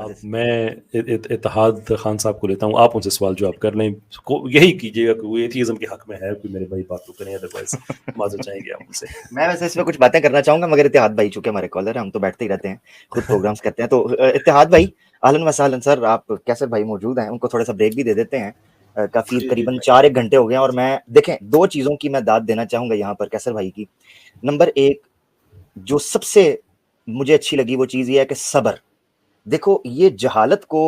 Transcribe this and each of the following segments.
आप मैं इत्तेहाद खान साहब को लेता हूँ, आप उनसे सवाल जवाब कर लें, यही कीजिएगा कि वो एथीज़म के हक में है, कोई मेरे भाई बात तो करें, अदरवाइज माजूद चाहेंगे आप उनसे। मैं वैसे इसमें कुछ बातें करना चाहूंगा, मगर इत्तेहाद भाई चूंकि हमारे कॉलर हैं, हम तो बैठते ही रहते हैं, खुद प्रोग्राम्स करते हैं, तो इत्तेहाद भाई अहलन व सहलन सर, आप कैसर भाई मौजूद हैं, उनको थोड़ा सा ब्रेक भी दे देते हैं। काफी करीबन 4-1 घंटे हो गए हैं, और मैं देखें 2 चीज़ों की मैं दाद देना चाहूंगा यहाँ पर कैसर भाई की। नंबर 1 जो सबसे मुझे अच्छी लगी वो चीज़ ये है कि सब्र। देखो ये जहालत को,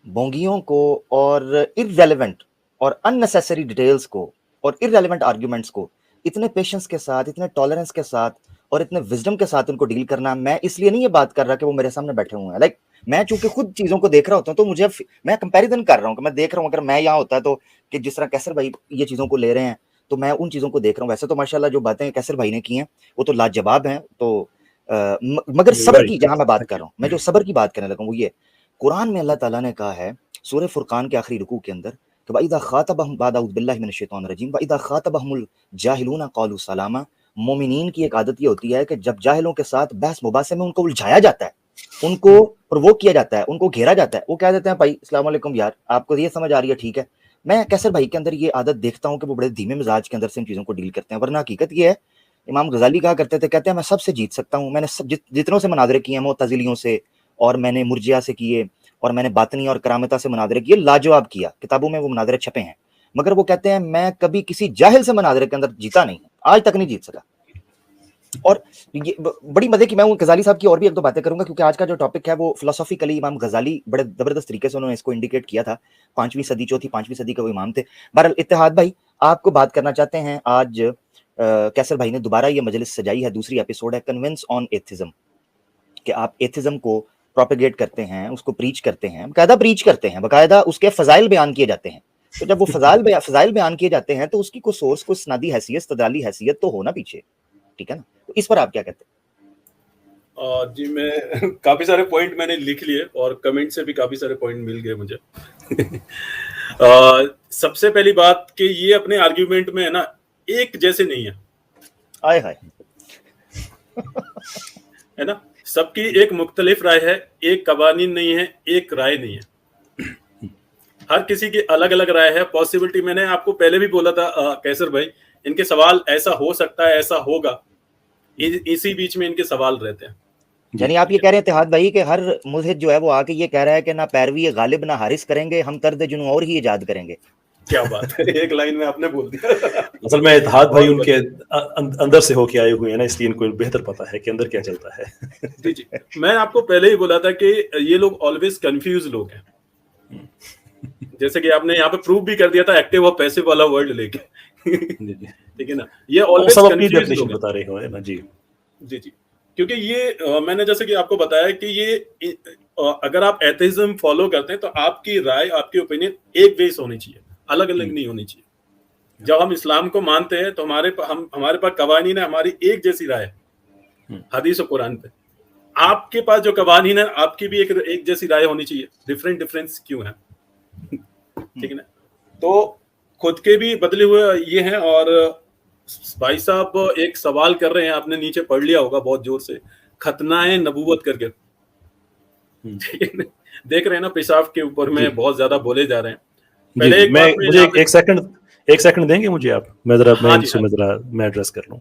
बोंगियों को, और इररेलेवेंट और अननेसेसरी डिटेल्स को और इररेलेवेंट आर्ग्यूमेंट्स को इतने पेशेंस के साथ, इतने टॉलरेंस के साथ और इतने विजडम के साथ उनको डील करना। मैं इसलिए नहीं ये बात कर रहा कि वो मेरे सामने बैठे हुए हैं, लाइक मैं चूंकि खुद चीज़ों को देख रहा होता हूँ, तो मुझे मैं कंपैरिजन कर रहा हूँ कि मैं देख रहा हूँ अगर मैं यहाँ होता तो कि जिस तरह कैसर भाई ये चीज़ों को ले रहे हैं, तो मैं उन चीज़ों को देख रहा हूँ। वैसे तो माशाल्लाह जो बातें कैसर भाई ने की हैं वो तो लाजवाब हैं, तो मगर सब्र की जहां मैं बात कर रहा हूँ, मैं जो सब्र की बात करने लगा हूँ वो ये, कुरान में अल्लाह ताला ने कहा है सूरह फुरकान के आखिरी रुकू के अंदर कि वइदा खातबहुम बाद अऊज़ु बिल्लाहि मिनश शैतानिर रजीम वइदा खातबहुमुल जाहिलूना क़ालू सलामा। मोमिनीन की एक आदत ये होती है कि जब जाहिलों के साथ बहस मुबासे में उनको उलझाया जाता है, उनको प्रोवोक किया जाता है, उनको घेरा जाता है, वो कह देते हैं भाई अस्सलाम वालेकुम यार, आपको ये समझ आ रही है, ठीक है। मैं कैसर भाई के अंदर ये आदत देखता हूँ कि वो बड़े धीमे मिजाज के अंदर से इन चीज़ों को डील करते हैं, वरना हकीकत ये है इमाम गजाली कहा करते थे, कहते हैं मैं सबसे जीत सकता हूँ, मैंने जितनों से मुनाजरे किए हैं मुअतज़िलियों से, और मैंने मुर्जिया से किए, और मैंने बातनी और करामता से मुनाजरे किए, लाजवाब किया, किताबों में वो मुनाजरे छपे हैं, मगर वो कहते हैं मैं कभी किसी जाहिल से मुनाजरे के अंदर जीता नहीं, आज तक नहीं जीत सका। और ये बड़ी मजे की, मैं गजाली साहब की और भी एक दो बातें करूंगा, क्योंकि आज का जो टॉपिक है वो फिलोसॉफिकली इमाम गजाली बड़े जबरदस्त तरीके से उन्होंने इसको इंडिकेट किया था। 5वीं सदी, चौथी 5वीं सदी के वो इमाम थे। बहरहाल इत्तेहाद भाई आपको बात करना चाहते हैं, आज कैसर भाई ने दोबारा ये मजलिस सजाई है, दूसरी एपिसोड है कन्विंस ऑन एथिज्म, कि आप एथिज्म को प्रोपेगेट करते हैं, उसको प्रीच करते हैं, बकायदा प्रीच करते हैं, बकायदा उसके फजाइल बयान किए जाते हैं। तो जब वो फजाइल बयान किए जाते हैं तो उसकी कोई सोर्स, कोई सनदी हैसियत, इस्तदलाली हैसियत तो होना पीछे, ठीक है ना। तो इस पर आप क्या कहते हैं? जी मैं काफी सारे पॉइंट मैंने लिख लिए और कमेंट से भी काफी सारे पॉइंट मिल गए मुझे। सबसे पहली बात कि ये अपने आर्ग्यूमेंट में है ना एक जैसे नहीं है, आए हाय है ना, सबकी एक मुख्तलिफ राय है, एक कवानीन नहीं है, एक राय नहीं है, हर किसी की अलग अलग राय है। पॉसिबिलिटी मैंने आपको पहले भी बोला था कैसर भाई, इनके सवाल ऐसा हो सकता है, ऐसा होगा, इसी बीच में इनके सवाल रहते हैं। यानी आप ये कह रहे हैं इत्तेहाद भाई कि हर मुल्हिद जो है वो आके ये कह रहा है कि ना पैरवी गालिब ना हारिस करेंगे, हम तर्द जुनू और ही इजाद करेंगे। क्या बात है, एक लाइन में आपने बोल दिया। असल में इत्तेहाद भाई उनके अंदर से होके आए हुए हैं ना, इसलिए इनको बेहतर पता है कि अंदर क्या चलता है। जी जी, मैं आपको पहले ही बोला था कि ये लोग ऑलवेज कंफ्यूज लोग हैं, जैसे कि आपने यहाँ पे प्रूव भी कर दिया था एक्टिव और पैसिव वाला वर्ड लेके, ठीक है ना, ये ऑलवेज कंफ्यूज लोग बता रहे हो ना। जी जी जी, क्योंकि ये मैंने जैसे कि आपको बताया कि ये अगर आप एथिज्म फॉलो करते हैं तो आपकी राय, आपकी ओपिनियन एक बेस होनी चाहिए, अलग अलग नहीं होनी चाहिए। जब हम इस्लाम को मानते हैं तो हमारे पास कवानीन है, हमारी एक जैसी राय है हदीस और कुरान पे। आपके पास जो कवानीन है आपकी भी एक जैसी राय होनी चाहिए, डिफरेंस क्यों है, ठीक है ना। तो खुद के भी बदले हुए ये हैं। और भाई साहब एक सवाल कर रहे हैं, आपने नीचे पढ़ लिया होगा बहुत जोर से, खतनाए नबूवत करके, देख रहे हैं ना, पेशाब के ऊपर में बहुत ज्यादा बोले जा रहे हैं। पहले मुझे एक सेकंड देंगे मुझे आप, मैं एड्रेस कर लूं।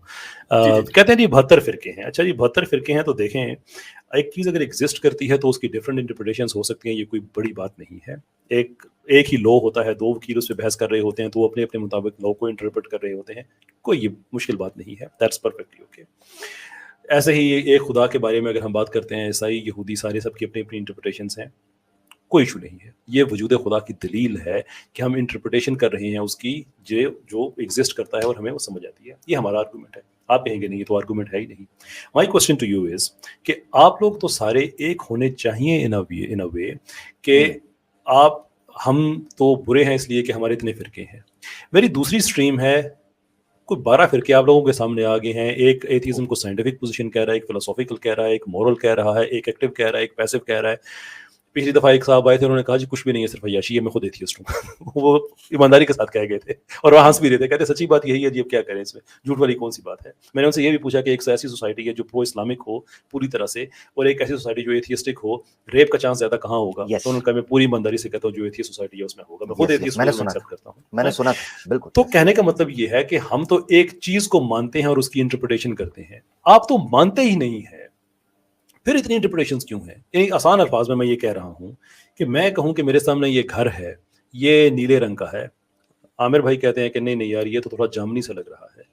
कहते हैं जी 72 फिरके हैं। अच्छा जी 72 फिरके हैं, तो देखें एक चीज अगर एग्जिस्ट करती है तो उसकी डिफरेंट इंटरप्रिटेशंस हो सकती हैं, ये कोई बड़ी बात नहीं है। एक ही लॉ होता है, 2 वकील उस पर बहस कर रहे होते हैं, तो वो अपने अपने मुताबिक लॉ को इंटरप्रेट कर रहे होते हैं, कोई ये मुश्किल बात नहीं है, दैट्स परफेक्टली ओके। ऐसे ही एक खुदा के बारे में अगर हम बात करते हैं, ईसाई, यहूदी, सारे सबकी अपनी अपनी इंटरप्रिटेशंस हैं, कोई इशू नहीं है। ये वजूद खुदा की दलील है कि हम इंटरप्रिटेशन कर रहे हैं उसकी जो एग्जिस्ट करता है और हमें वो समझ आती है। ये हमारा आर्गूमेंट है। आप कहेंगे नहीं ये तो आर्गूमेंट है ही नहीं। My question to you is कि आप लोग तो सारे एक होने चाहिए इन अ वे कि हम तो बुरे हैं इसलिए कि हमारे इतने फिरके हैं। मेरी दूसरी स्ट्रीम है, कोई 12 फिरके आप लोगों के सामने आ गए हैं। एक एथिज्म को साइंटिफिक पोजीशन कह रहा है, एक फिलोसॉफिकल कह रहा है, एक मॉरल कह रहा है, एक एक्टिव कह रहा है, एक पैसिव कह रहा है। पिछली दफ़ा एक साहब आए थे, उन्होंने कहा जी कुछ भी नहीं है, सिर्फ अय्याशी है, मैं खुद एथियस्ट हूँ। वो ईमानदारी के साथ कह गए थे और वो हंस भी रहे थे, कहते सच्ची बात यही है जी, अब क्या करें इसमें, झूठ वाली कौन सी बात है। मैंने उनसे ये भी पूछा कि एक ऐसी सोसाइटी है जो प्रो इस्लामिक हो पूरी तरह से, और एक ऐसी सोसाइटी जो एथियस्टिक हो, रेप का चांस ज़्यादा कहाँ होगा? Yes. तो उन्होंने कहा मैं पूरी ईमानदारी से कहता हूँ जो एथियस्ट सोसाइटी है उसमें होगा, मैं खुद Yes, yes, एथियस्ट मैंने हूँ, सुना एक्सेप्ट करता हूँ। मैंने सुना था, बिल्कुल। तो कहने का मतलब ये है कि हम तो एक चीज को मानते हैं और उसकी इंटरप्रिटेशन करते हैं, आप तो मानते ही नहीं है, फिर इतनी इंटरप्रिटेशंस क्यों हैं? एक आसान अल्फाज में मैं ये कह रहा हूं कि मैं कहूं कि मेरे सामने ये घर है, ये नीले रंग का है, आमिर भाई कहते हैं कि नहीं नहीं यार ये तो थोड़ा जामनी सा लग रहा है,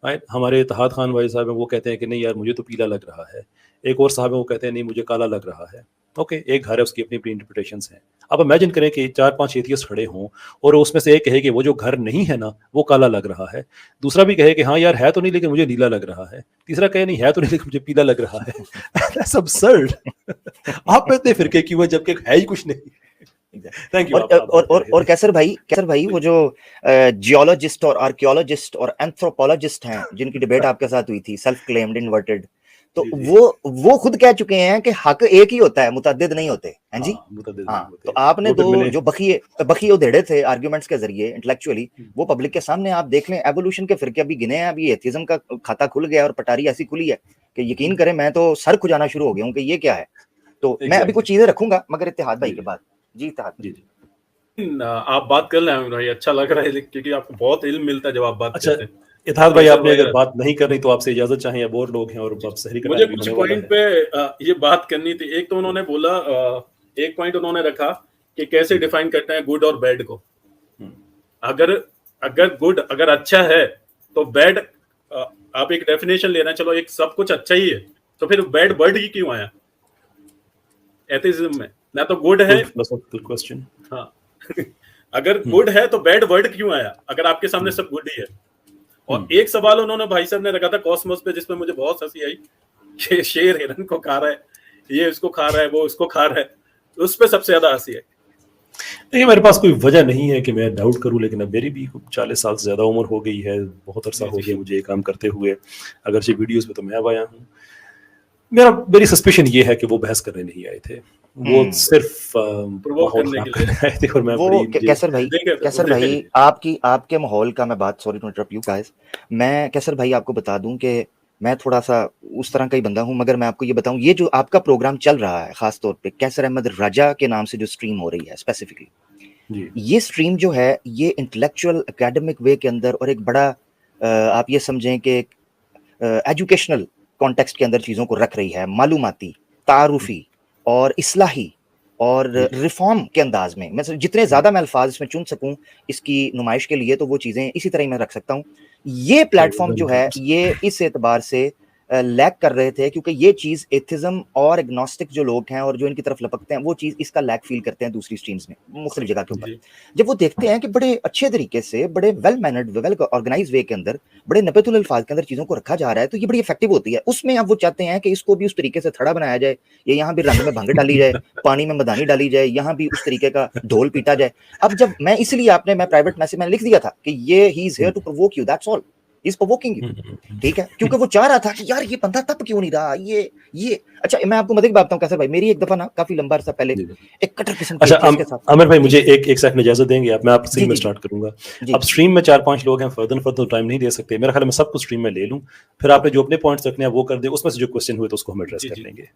राइट? हमारे इत्तेहाद खान भाई साहब हैं, वो कहते हैं कि नहीं यार मुझे तो पीला लग रहा है, एक और साहब हैं वो कहते हैं नहीं मुझे काला लग रहा है। ओके, एक घर है, उसकी अपनी अपनी इंटरप्रिटेशंस हैं। अब इमेजिन करें कि 4-5 एथियस्ट खड़े हों और उसमें से एक कहे कि वो जो घर नहीं है ना वो काला लग रहा है, दूसरा भी कहे कि हाँ यार है तो नहीं लेकिन मुझे नीला लग रहा है, तीसरा कहे नहीं है तो नहीं लेकिन मुझे पीला लग रहा है। That's absurd. आप में इतने फिरके क्यों हैं जबकि है ही कुछ नहीं? Thank you. और कैसर भाई वो जो जियोलॉजिस्ट और आर्कियोलॉजिस्ट और एंथ्रोपोलॉजिस्ट हैं जिनकी डिबेट आपके साथ हुई थी, सेल्फ क्लेम्ड इन्वर्टेड, तो वो खुद कह चुके हैं कि हक एक ही होता है, मुतअद्दिद नहीं होते हैं जी। हाँ, तो आपने तो जो बखिए उधेड़े थे आर्ग्यूमेंट्स के जरिए इंटेलेक्चुअली, वो पब्लिक के सामने आप देख लें। एवोल्यूशन के फिरके अभी गिने हैं, अभी एथिज्म का खाता खुल गया और पटारी ऐसी खुली है कि यकीन करें मैं तो सर खुजाना शुरू हो गया हूँ कि ये क्या है। तो मैं अभी कुछ चीजें रखूंगा मगर इत्तेहाद भाई के बाद। जी इत्तेहाद जी, आप बात कर लें भाई, अच्छा लग रहा है क्योंकि आपको बहुत इल्म मिलता है जब आप बात करते हैं। इत्तेहाद भाई आपने अगर बात नहीं करनी तो आपसे इजाजत चाहें, या और लोग हैं और आप सहरी का मुझे कुछ पॉइंट पे ये बात करनी थी। एक तो उन्होंने बोला, एक पॉइंट उन्होंने रखा कि कैसे डिफाइन करते हैं गुड और बैड को। अगर गुड अगर अच्छा है तो बैड आप एक डेफिनेशन लेना, चलो एक सब कुछ अच्छा ही है तो फिर बैड वर्ड ही क्यों आया एथिज्म में? ना तो गुड है, क्वेश्चन। हाँ अगर गुड है तो बैड वर्ड क्यों आया अगर आपके सामने सब गुड ही है? और एक सवाल उन्होंने भाई साहब ने रखा था कॉस्मोस पे, जिसमें मुझे बहुत हंसी आई कि शेर हिरन को खा रहा है, ये इसको खा रहा है, वो इसको खा रहा है, उस पे सबसे ज्यादा हंसी आई। देखिए मेरे पास कोई वजह नहीं है कि मैं डाउट करूं, लेकिन अब मेरी भी 40 साल से ज़्यादा उम्र हो गई है, बहुत अरसा हो गया मुझे ये काम करते हुए, अगरचे वीडियोस में तो मैं अब आया हूँ। मेरी सस्पिशन ये है कि वो बहस करने नहीं आए थे, वो सिर्फ करने के लिए आए थे। और मैं वो कैसर भाई आपके माहौल का मैं बात, sorry to interrupt you guys, मैं कैसर भाई आपको बता दूं कि मैं थोड़ा सा उस तरह का ही बंदा हूं, मगर मैं आपको ये बताऊं, ये जो आपका प्रोग्राम चल रहा है खास तौर पे कैसर अहमद रजा के नाम से जो स्ट्रीम हो रही है स्पेसिफिकली, ये स्ट्रीम जो है ये इंटेलेक्चुअल एकेडमिक वे के अंदर और एक बड़ा आप ये समझें कि एजुकेशनल कॉन्टेक्स्ट के अंदर चीज़ों को रख रही है, मालूमाती, तारुफी और इस्लाही और रिफॉर्म के अंदाज में। मैं जितने ज़्यादा मैं अल्फाज इसमें चुन सकूं इसकी नुमाइश के लिए, तो वो चीज़ें इसी तरह ही मैं रख सकता हूं। ये प्लेटफॉर्म जो है ये इस एतबार से लैक कर रहे थे क्योंकि ये चीज़ एथिज्म और एग्नोस्टिक जो लोग हैं और जो इनकी तरफ लपकते हैं वो चीज़ इसका लैक फील करते हैं दूसरी स्ट्रीम्स में मुख्तलिफ जगह के ऊपर। जब वो देखते हैं कि बड़े अच्छे तरीके से, बड़े well mannered, well organise way के अंदर, बड़े नबेतुल अल्फाज के अंदर चीज़ों को रखा जा रहा है, तो ये बड़ी इफेक्टिव होती है। उसमें अब वो चाहते हैं कि इसको भी उस तरीके से थड़ा बनाया जाए, ये यहाँ भी रंग में भंग डाली जाए, पानी में मदानी डाली जाए, यहाँ भी उस तरीके का ढोल पीटा जाए। अब जब मैं इसलिए मैं प्राइवेट मैसेज में लिख दिया था कि ये he is here to provoke you, that's all, is provoking you, ठीक है, क्योंकि वो चाह रहा था कि यार ये बंदा तब क्यों नहीं रहा, ये अच्छा। मैं आपको मदद बताता हूँ कैसर भाई, मेरी एक दफा ना काफी लंबा अरसा पहले एक कटर किस्म के साथ। आमिर भाई मुझे एक सेकंड इजाजत देंगे आप? मैं आप स्ट्रीम में स्टार्ट करूंगा। अब स्ट्रीम में 4-5 लोग हैं, फर्दर टाइम नहीं दे सकते, मेरा ख्याल है मैं सब कुछ स्ट्रीम में ले लूं, फिर आपने जो अपने पॉइंट्स रखने हैं वो कर दे, उसमें से जो क्वेश्चन हुए तो उसको हम एड्रेस कर लेंगे,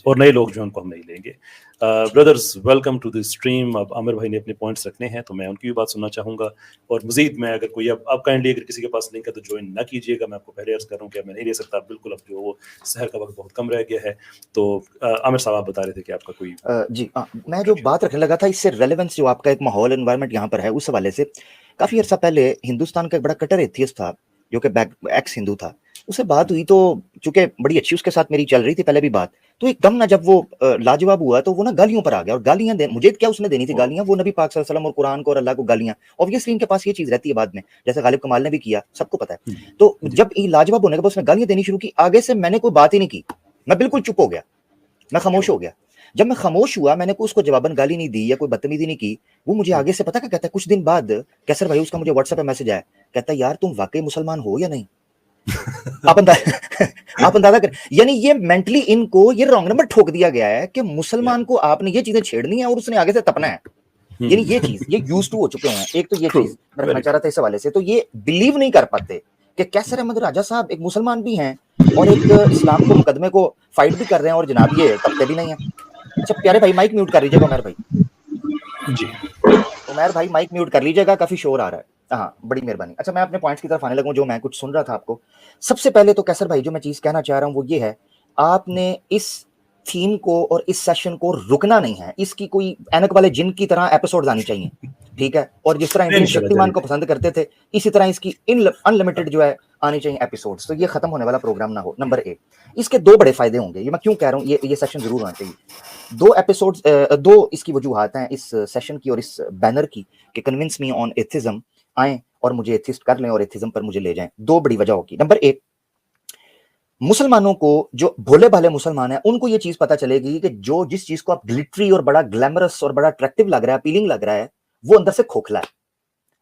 और नए लोग जो उनको हम नहीं लेंगे। Brothers welcome to the stream. अब आमिर भाई ने अपने पॉइंट्स रखने हैं तो मैं उनकी भी बात सुनना चाहूंगा, और मजीद मैं अगर कोई अब काइंडली अगर किसी के पास लिंक है तो ज्वाइन ना कीजिएगा, मैं आपको पहले अर्ज कर रहा हूँ कि मैं नहीं ले सकता बिल्कुल, अब जो शहर का वक्त बहुत कम रह गया है। तो आमिर साहब आप बता रहे थे कि आपका कोई जी मैं जो बात रखने लगा था इससे रेलेवेंस जो आपका एक माहौल एनवायरनमेंट यहाँ पर है उस हवाले से, काफी अर्सा पहले हिंदुस्तान का एक बड़ा कट्टर एथियस्ट था जो कि एक्स हिंदू था, उससे बात हुई तो चूंकि बड़ी अच्छी उसके साथ मेरी चल रही थी पहले भी बात, तो एकदम ना जब वो लाजवाब हुआ तो वो ना गालियों पर आ गया, और गालियां मुझे क्या उसने देनी थी गालियां, वो नबी पाक सल्लल्लाहु अलैहि वसल्लम और कुरान को और अल्लाह को गालियां, ऑब्वियसली इनके पास ये चीज रहती है बाद में, जैसे गालिब कमाल ने भी किया, सबको पता है। तो जब ये लाजवाब होने के बाद उसने गालियां देनी शुरू की, आगे से मैंने कोई बात ही नहीं की, मैं बिल्कुल चुप हो गया, मैं खामोश हो गया। जब मैं खामोश हुआ, मैंने कोई उसको जवाबन गाली नहीं दी या कोई बदतमीजी नहीं की, वो मुझे आगे से पता क्या कहता है, कुछ दिन बाद कैसर भाई उसका मुझे व्हाट्सएप पे मैसेज आया, कहता है यार तुम वाकई मुसलमान हो या नहीं? आप अंदाजा करें, यानी ये मेंटली इनको ये रॉन्ग नंबर ठोक दिया गया है कि मुसलमान को आपने ये चीजें छेड़नी है और उसने आगे से तपना है, यानी ये चीज ये यूज टू हो चुके हैं। एक तो ये चीज मैं रखना चाह रहा था इस हवाले से, तो ये बिलीव नहीं कर पाते कि कैसर अहमद राजा साहब एक मुसलमान भी हैं और एक इस्लाम को मुकदमे को फाइट भी कर रहे हैं और जनाब ये तपते भी नहीं है। अच्छा प्यारे भाई माइक म्यूट कर लीजिएगा उमर भाई जी, उमर भाई माइक म्यूट कर लीजिएगा, काफी शोर आ रहा है। हाँ बड़ी मेहरबानी। अच्छा मैं अपने पॉइंट्स की तरफ आने लगूं जो मैं कुछ सुन रहा था आपको। सबसे पहले तो कैसर भाई जो मैं चीज कहना चाह रहा हूँ वो ये है, आपने इस थीम को और इस सेशन को रुकना नहीं है, इसकी कोई ऐनक वाले जिन की तरह एपिसोड आनी चाहिए, ठीक है, और जिस तरह इंडियन शक्तिमान को पसंद करते थे इसी तरह इसकी अनलिमिटेड जो है आनी चाहिए एपिसोड्स, तो ये खत्म होने वाला प्रोग्राम ना हो। नंबर एक, इसके दो बड़े फायदे होंगे, ये मैं क्यों कह रहा हूँ ये सेशन जरूर होना चाहिए। दो एपिसोड्स, दो इसकी वजूहात हैं इस सेशन की और इस बैनर की कि कन्विंस मी ऑन एथिज्म, आए और मुझे एथिस्ट कर लें और एथिज्म पर मुझे ले जाएं। दो बड़ी वजह होगी। नंबर एक, मुसलमानों को, जो भोले भाले मुसलमान हैं, उनको ये चीज पता चलेगी कि जो जिस चीज को आप ग्लिटरी और बड़ा ग्लैमरस और बड़ा अट्रैक्टिव लग रहा है, अपीलिंग लग रहा है, वो अंदर से खोखला है,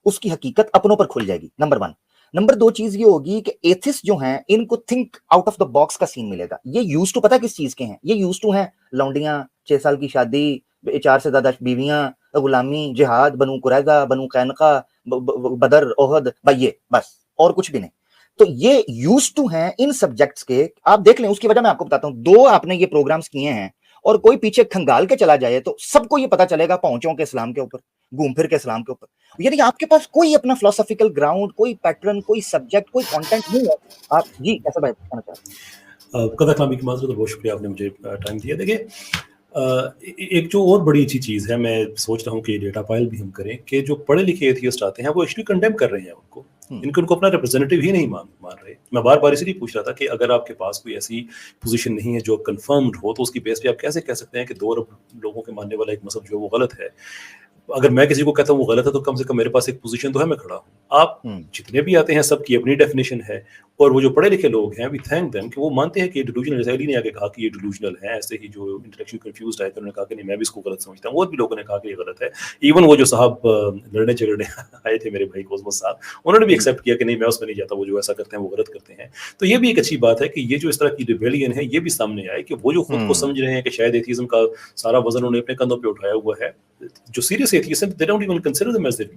उसकी हकीकत अपनों पर खुल जाएगी। Number one. नंबर दो चीज ये होगी कि एथिस्ट जो हैं इनको think out of the box का सीन मिलेगा। ये यूज टू पता किस चीज के हैं, ये यूज टू हैं लौंडियां, 6 साल की शादी, 4 से ज्यादा बीवियां, गुलामी, जिहाद, बनु कुरैजा, बनु कैनका, बदर, ओहद, भाई ये बस और कुछ भी नहीं। तो ये यूज टू हैं इन सब्जेक्ट्स के। आप देख लें, उसकी वजह मैं आपको बताता हूं। दो आपने ये प्रोग्राम्स किए हैं और कोई पीछे खंगाल के चला जाए तो सबको ये पता चलेगा पहुंचों के इस्लाम के ऊपर, घूम फिर के इस्लाम के ऊपर। यानी आपके पास कोई अपना फिलोसॉफिकल ग्राउंड, कोई पैटर्न, कोई सब्जेक्ट, कोई कंटेंट नहीं है। आप जी कैसा बात कहना चाहते हैं? कदा कलामी की माजरत, बहुत शुक्रिया आपने मुझे टाइम दिया। देखिए एक जो और बड़ी अच्छी चीज़ है, मैं सोच रहा हूँ कि डेटा पाइल भी हम करें कि जो पढ़े लिखे एथियस्ट आते हैं वो एक्चुअली कंडेम कर रहे हैं उनको, इनको अपना रिप्रेजेंटेटिव ही नहीं मान रहे। मैं बार बार इसलिए पूछ रहा था कि अगर आपके पास कोई ऐसी पोजीशन नहीं है जो कंफर्म्ड हो, तो उसकी बेस पे आप कैसे कह सकते हैं कि 2 अरब लोगों के मानने वाला एक मसहब जो है वो गलत है। अगर मैं किसी को कहता हूँ वो गलत है तो कम से कम मेरे पास एक पोजीशन तो है, मैं खड़ा हूँ। आप जितने भी आते हैं सबकी अपनी डेफिनेशन है, और वो जो पढ़े लिखे लोग हैं वी थैंक देम कि वो मानते हैं कि ये डिलूजनल, जैसे अली ने आगे कहा कि ये डिलूजनल है, ऐसे ही जो इंटेलेक्चुअली कंफ्यूज्ड है उन्होंने कहा कि नहीं मैं भी इसको गलत समझता हूँ, और भी लोगों ने कहा कि ये गलत है। इवन वो जो साहब लड़ने झगड़ने आए थे मेरे भाई कोसमस साहब, उन्होंने भी एक्सेप्ट किया कि नहीं मैं उसमें नहीं जाता, वो जो ऐसा करते हैं वो गलत करते हैं। तो ये भी एक अच्छी बात है कि ये जो इस तरह की रिबेलियन है ये भी सामने आए कि वो जो खुद को समझ रहे हैं कि शायद एथिज्म का सारा वजन उन्होंने अपने कंधों पे उठाया हुआ है, जो सीरियस एथियस्ट हैं, they don't even consider them as their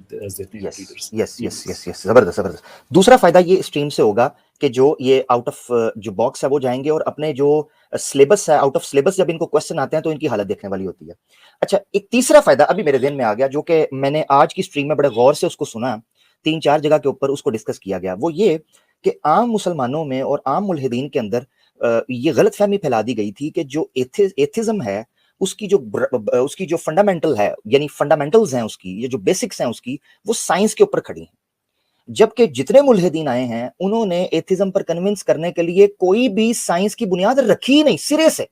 leaders. Yes, जबरदस्त। दूसरा फायदा ये स्ट्रीम से होगा कि जो ये आउट ऑफ जो बॉक्स है वो जाएंगे और अपने जो सिलेबस है, आउट ऑफ सिलेबस जब इनको क्वेश्चन आते हैं तो इनकी हालत देखने वाली होती है। अच्छा, एक तीसरा फायदा अभी मेरे ध्यान में आ गया, जो कि मैंने आज की स्ट्रीम में बड़े गौर से उसको सुना, 3-4 जगह के ऊपर उसको डिस्कस किया गया। वो ये कि आम मुसलमानों में और आम मुल्हिदीन के अंदर ये गलत फहमी फैला दी गई थी कि जो एथिज्म है उसकी जो फंडामेंटल है, यानी फंडामेंटल्स हैं उसकी, ये जो बेसिक्स हैं उसकी, वो साइंस के ऊपर खड़ी हैं। जबकि जितने मुल्हिदीन आए हैं उन्होंने एथिज्म पर कन्विंस करने के लिए कोई भी साइंस की बुनियाद रखी ही नहीं सिरे से।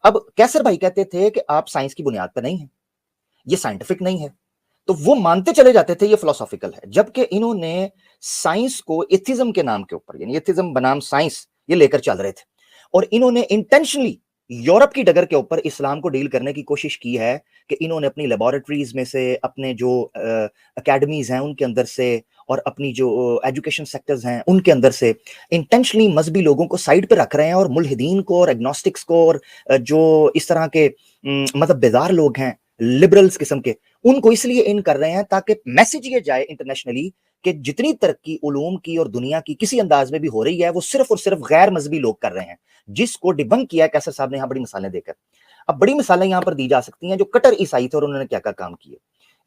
अब कैसर भाई कहते थे कि आप साइंस की बुनियाद पर नहीं है, ये साइंटिफिक नहीं है, तो वो मानते चले जाते थे ये फिलोसॉफिकल है। जबकि इन्होंने साइंस को एथिज्म के नाम के ऊपर, यानी एथिज्म बनाम साइंस, ये लेकर चल रहे थे, और इन्होंने इंटेंशनली यूरोप की डगर के ऊपर इस्लाम को डील करने की कोशिश की है कि इन्होंने अपनी लेबोरेटरीज में से, अपने जो एकेडमीज हैं उनके अंदर से, और अपनी जो एजुकेशन सेक्टर्स हैं उनके अंदर से इंटेंशनली मजहबी लोगों को साइड पे रख रहे हैं, और मुल्हिदीन को और एग्नोस्टिक्स को और जो इस तरह के मतलब बेजार लोग हैं, लिबरल्स किस्म के, उनको इसलिए इन कर रहे हैं ताकि मैसेज ये जाए इंटरनेशनली कि जितनी तरक्की उलूम की और दुनिया की किसी अंदाज में भी हो रही है वो सिर्फ और सिर्फ गैर मजहबी लोग कर रहे हैं, जिसको डिबंक किया कैसर साहब ने यहाँ बड़ी मिसालें देकर। अब बड़ी मिसालें यहाँ पर दी जा सकती हैं जो कट्टर ईसाई थे और उन्होंने क्या क्या काम किए।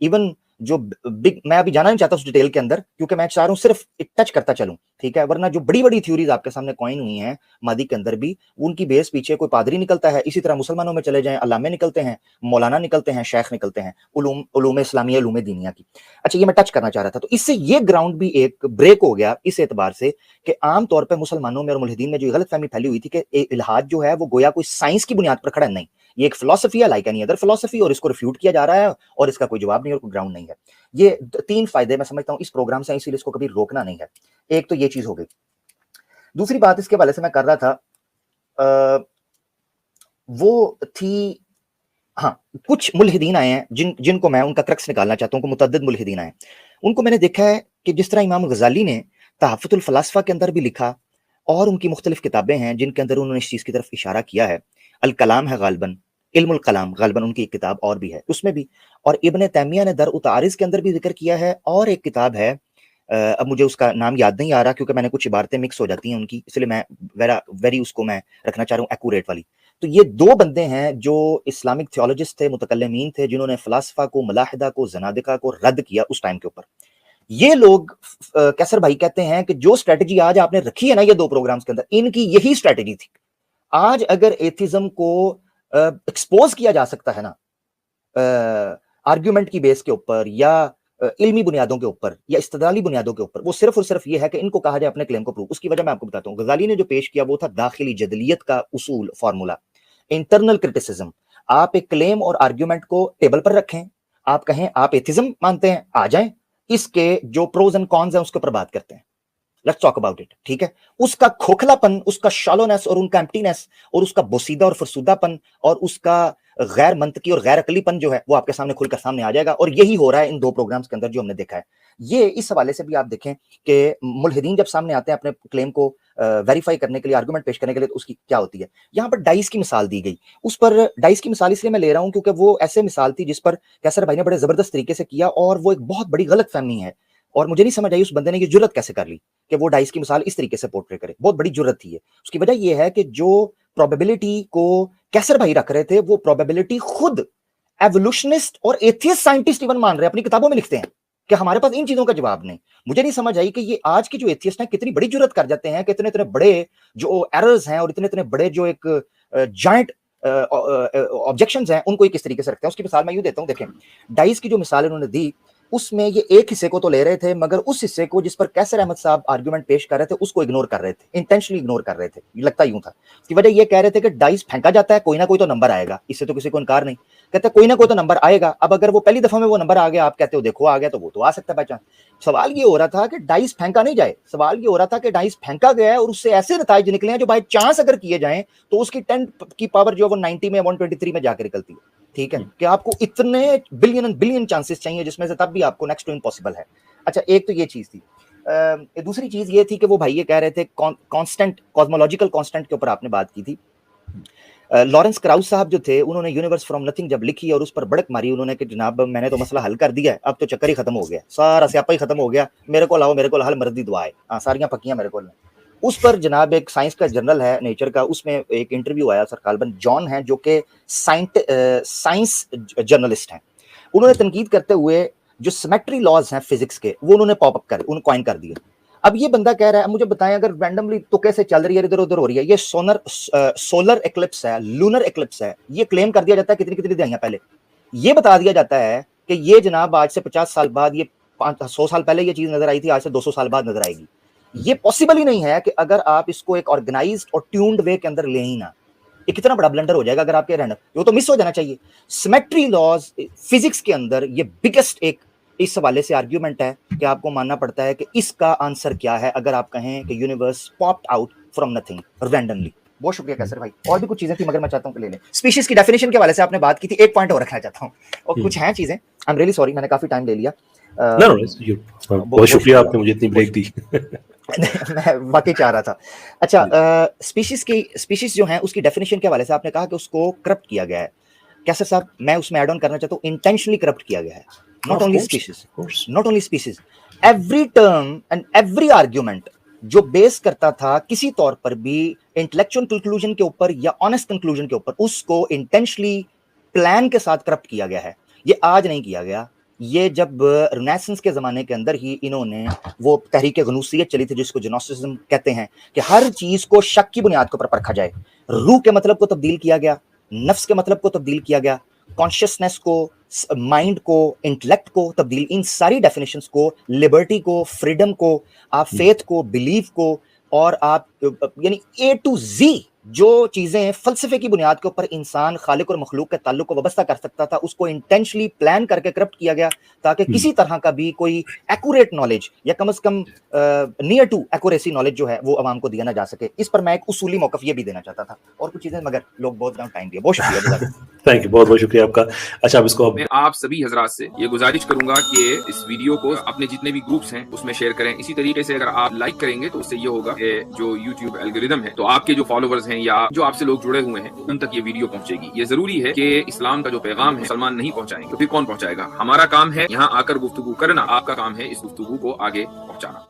इवन जो बिग, मैं अभी जाना नहीं चाहता उस डिटेल के अंदर क्योंकि मैं चाह रहा हूं सिर्फ टच करता चलूं, ठीक है, वरना जो बड़ी बड़ी थ्योरीज आपके सामने कॉइन हुई हैं मादी के अंदर भी, उनकी बेस पीछे कोई पादरी निकलता है। इसी तरह मुसलमानों में चले जाएं, अल्लामे निकलते हैं, मौलाना निकलते हैं, शेख निकलते हैं, उलूम इस्लामिया, उलूम दीनिया की। अच्छा, ये मैं टच करना चाह रहा था। तो इससे ये ग्राउंड भी एक ब्रेक हो गया इस एतबार से कि आमतौर पर मुसलमानों में और मुल्हिदीन में जो गलतफहमी फैली हुई थी कि इल्हाद जो है वो गोया कोई साइंस की बुनियाद पर खड़ा नहीं, ये एक फिलोसफी है लाइक एनी अदर फिलोसफी, और इसको रिफ्यूट किया जा रहा है और इसका कोई जवाब नहीं और कोई ग्राउंड नहीं है। ये 3 फायदे मैं समझता हूं इस प्रोग्राम से, इसीलिए इसको कभी रोकना नहीं है। एक तो ये चीज हो गई। दूसरी बात इसके हवाले से मैं कर रहा था वो थी, हाँ, कुछ मुल्हिदीन आए हैं जिनको मैं उनका क्रक्स निकालना चाहता हूं, मुतअद्दिद मुल्हिदीन आए, उनको मैंने देखा है कि जिस तरह इमाम गजाली ने तहफ़्फ़ुतुल फ़लासफ़ा के अंदर भी लिखा, और उनकी मुख्तलिफ किताबें हैं जिनके अंदर उन्होंने इस चीज़ की तरफ इशारा किया है। अल कलाम है गालिबन, इल्मुल कलाम गालिबन उनकी एक किताब और भी है उसमें भी, और इब्न तैमिया ने दर उतारिज़ के अंदर भी जिक्र किया है, और एक किताब है अब मुझे उसका नाम याद नहीं आ रहा क्योंकि मैंने कुछ इबारतें मिक्स हो जाती हैं उनकी, इसलिए मैं वेरी उसको मैं रखना चाह रहा हूँ एक्यूरेट वाली। तो ये दो बंदे हैं जो इस्लामिक थियोलॉजिस्ट थे, मुतकल्लिमीन थे, जिन्होंने फ़लासफ़ा को, मलाहिदा को, ज़नादिका को रद्द किया उस टाइम के ऊपर। ये लोग कैसर भाई कहते हैं कि जो स्ट्रेटजी आज आपने रखी है ना ये 2 प्रोग्राम्स के अंदर, इनकी यही स्ट्रेटजी थी। आज अगर एथिज्म को एक्सपोज किया जा सकता है ना आर्ग्यूमेंट की बेस के ऊपर या इल्मी बुनियादों के ऊपर या इस्तिदलाली बुनियादों के ऊपर, वो सिर्फ और सिर्फ ये है कि इनको कहा जाए अपने क्लेम को प्रूव। उसकी वजह मैं आपको बताता हूँ। गजाली ने जो पेश किया वो था दाखिली जदलियत का उसूल, फार्मूला, इंटरनल क्रिटिसिज्म। आप एक क्लेम और आर्ग्यूमेंट को टेबल पर रखें, आप कहें आप एथिज्म मानते हैं, आ जाएं, इसके जो प्रोज एंड कॉन्स हैं उसके ऊपर बात करते हैं, लेट्स टॉक अबाउट इट, ठीक है। उसका खोखलापन, उसका शैलोनेस और उनका एम्प्टीनेस और उसका बोसीदा और फरसूदापन और उसका गैर मंतकी और गैर अकलीपन जो है वो आपके सामने खुलकर सामने आ जाएगा। और यही हो रहा है इन 2 प्रोग्राम्स के अंदर जो हमने देखा है। ये इस हवाले से भी आप देखें कि मुल्हिदीन जब सामने आते हैं अपने क्लेम को वेरीफाई करने के लिए, आर्गुमेंट पेश करने के लिए, तो उसकी क्या होती है। यहाँ पर डाइस की मिसाल दी गई, उस पर डाइस की मिसाल इसलिए मैं ले रहा हूँ क्योंकि वो ऐसे मिसाल थी जिस पर कैसर भाई ने बड़े जबरदस्त तरीके से किया, और वो एक बहुत बड़ी गलत फहमी है। और मुझे नहीं समझ आई उस बंदे ने ये जुर्रत कैसे कर ली कि वो डाइस की मिसाल इस तरीके से पोर्ट्रे करे। बहुत बड़ी जुर्रत थी ये। उसकी वजह ये है कि जो प्रोबेबिलिटी को कैसर भाई रख रहे थे वो प्रोबेबिलिटी खुद एवोल्यूशनिस्ट और एथियस्ट साइंटिस्ट इवन मान रहे हैं, अपनी किताबों में लिखते हैं कि हमारे पास इन चीजों का जवाब नहीं। मुझे नहीं समझ आई कि ये आज के जो एथियस्ट हैं कितनी बड़ी जुर्रत कर जाते हैं कि इतने इतने बड़े जो एरर्स हैं और इतने इतने बड़े जो एक जायंट ऑब्जेक्शंस हैं उनको किस तरीके से रखते हैं। उसकी मिसाल मैं यूं देता हूं, देखें डाइस की जो मिसाल इन्होंने दी उसमें ये एक हिस्से को तो ले रहे थे, मगर उस हिस्से को जिस पर कैसर अहमद साहब आर्गुमेंट पेश कर रहे थे उसको इग्नोर कर रहे थे, इंटेंशनली इग्नोर कर रहे थे, ये लगता यूं था। इसकी वजह ये कह रहे थे कि डाइस फेंका जाता है, कोई ना कोई तो नंबर आएगा, इससे तो किसी को इनकार नहीं, कहते कोई ना कोई तो नंबर आएगा। अब अगर वो पहली दफा में वो नंबर आ गया, आप कहते हो देखो आ गया, तो वो तो आ सकता है पहचान। सवाल ये हो रहा था कि डाइस फेंका नहीं जाए, सवाल ये हो रहा था कि डाइस फेंका गया है और उससे ऐसे नतीजे निकले हैं जो बाय चांस अगर किए जाएं तो उसकी 10 की पावर जो है वो 90 में 123 में जाकर निकलती है, ठीक है। कि आपको इतने बिलियन एंड बिलियन चांसेस चाहिए जिसमें से तब भी आपको नेक्स्ट टू इम्पॉसिबल है। अच्छा, एक तो ये चीज थी। दूसरी चीज ये थी कि वो भाई ये कह रहे थे कांस्टेंट, कॉस्मोलॉजिकल कांस्टेंट के ऊपर आपने बात की थी। लॉरेंस क्राउस साहब जो थे उन्होंने यूनिवर्स फ्रॉम नथिंग जब लिखी और उस पर बड़क मारी उन्होंने कि जनाब मैंने तो मसला हल कर दिया है, अब तो चक्कर ही खत्म हो गया, सारा स्यापा ही खत्म हो गया, मेरे को लाओ, मेरे को हल मर्दी दुआए, हाँ सारियां पक्कियां मेरे को। उस पर जनाब एक साइंस का जर्नल है नेचर का, उसमें एक इंटरव्यू आया, सर गालिबन जॉन है जो कि साइंस जर्नलिस्ट हैं, उन्होंने तनकीद करते हुए जो सिमेट्री लॉज हैं फिजिक्स के वो उन्होंने पॉप अप कर, उन्होंने कॉइन कर दिए। अब ये बंदा कह रहा है मुझे बताएं अगर रैंडमली तो कैसे चल रही है, इधर उधर हो रही है, ये सोलर एक्लिप्स है, लूनर एक्लिप्स है, ये क्लेम कर दिया जाता है कितनी कितनी दहाइयां पहले, ये बता दिया जाता है कि ये जनाब आज से 50 साल बाद, ये 100 साल पहले ये चीज नजर आई थी, आज से 200 साल बाद नजर आएगी। ये पॉसिबल ही नहीं है कि अगर आप इसको एक ऑर्गेनाइज्ड और ट्यून्ड वे के अंदर ले ही ना, ये कितना बड़ा ब्लंडर हो जाएगा अगर आपके रैंडम, वो तो मिस हो जाना चाहिए। सिमेट्री लॉज फिजिक्स के अंदर ये बिगेस्ट एक इस हवाले से आर्ग्यूमेंट है कि आपको मानना पड़ता है कि इसका आंसर क्या है अगर आप कहें कि universe popped out from nothing randomly. बहुत शुक्रिया कैसर भाई, और भी कुछ चीजें थी मगर मैं चाहता हूं कि ले लें। स्पीशीज की डेफिनेशन के हवाले से आपने बात की थी, एक पॉइंट और रखना चाहता हूं, और कुछ हैं चीजें, आई एम रियली सॉरी मैंने काफी टाइम ले लिया। बहुत शुक्रिया आपने मुझे इतनी ब्रेक दी। मैं वाकई चाह रहा था। अच्छा, स्पीशीज जो हैं उसकी डेफिनेशन के हवाले से आपने कहा कि उसको करप्ट किया गया है। कैसर साहब मैं उसमें ऐड ऑन करना चाहता हूं, इंटेंशनली करप्ट किया गया है, not only species, every term and every argument जो बेस करता था किसी तौर पर भी इंटेलेक्चुअल कंक्लूजन के ऊपर या ऑनेस्ट कंक्लूजन के ऊपर, उसको इंटेंशनली प्लान के साथ करप्ट किया गया है। ये आज नहीं किया गया, ये जब रेनेसेंस के जमाने के अंदर ही इन्होंने वो तहरीक गनूसियत चली थी जिसको जेनोसिज्म कहते हैं कि हर चीज को शक की बुनियाद के ऊपर परखा जाए, रूह के मतलब को तब्दील किया गया, नफ्स के मतलब को तब्दील किया गया, कॉन्शियसनेस को, माइंड को, इंटेलेक्ट को तब्दील, इन सारी डेफिनेशंस को, लिबर्टी को, फ्रीडम को, आप फेथ को, बिलीफ को, और आप यानी ए टू जी جو چیزیں فلسفے کی بنیاد کے اوپر انسان خالق اور مخلوق کے تعلق کو وابستہ کر سکتا تھا اس کو انٹینشلی پلان کر کے کرپٹ کیا گیا تاکہ کسی طرح کا بھی کوئی ایکوریٹ نالج یا کم از کم نیئر ٹو ایکوریسی نالج جو ہے وہ عوام کو دیا نہ جا سکے. اس پر میں ایک اصولی موقف یہ بھی دینا چاہتا تھا اور کچھ چیزیں مگر لوگ بہت زیادہ ٹائم دیا. بہت شکریہ. تھینک یو, بہت بہت شکریہ آپ کا. اچھا اب اس کو میں آپ سبھی حضرات سے یہ گزارش کروں گا کہ اس ویڈیو کو اپنے جتنے بھی گروپس ہیں اس میں شیئر کریں. اسی طریقے سے اگر آپ لائک کریں گے تو اس سے یہ ہوگا کہ جو یوٹیوب الگوریدم ہے تو آپ کے جو فالوورز ہیں یا جو آپ سے لوگ جڑے ہوئے ہیں ان تک یہ ویڈیو پہنچے گی. یہ ضروری ہے کہ اسلام کا جو پیغام ہے مسلمان نہیں پہنچائیں گے تو پھر کون پہنچائے گا؟ ہمارا کام ہے یہاں آ کر گفتگو کرنا, آپ کا کام ہے اس گفتگو کو آگے پہنچانا.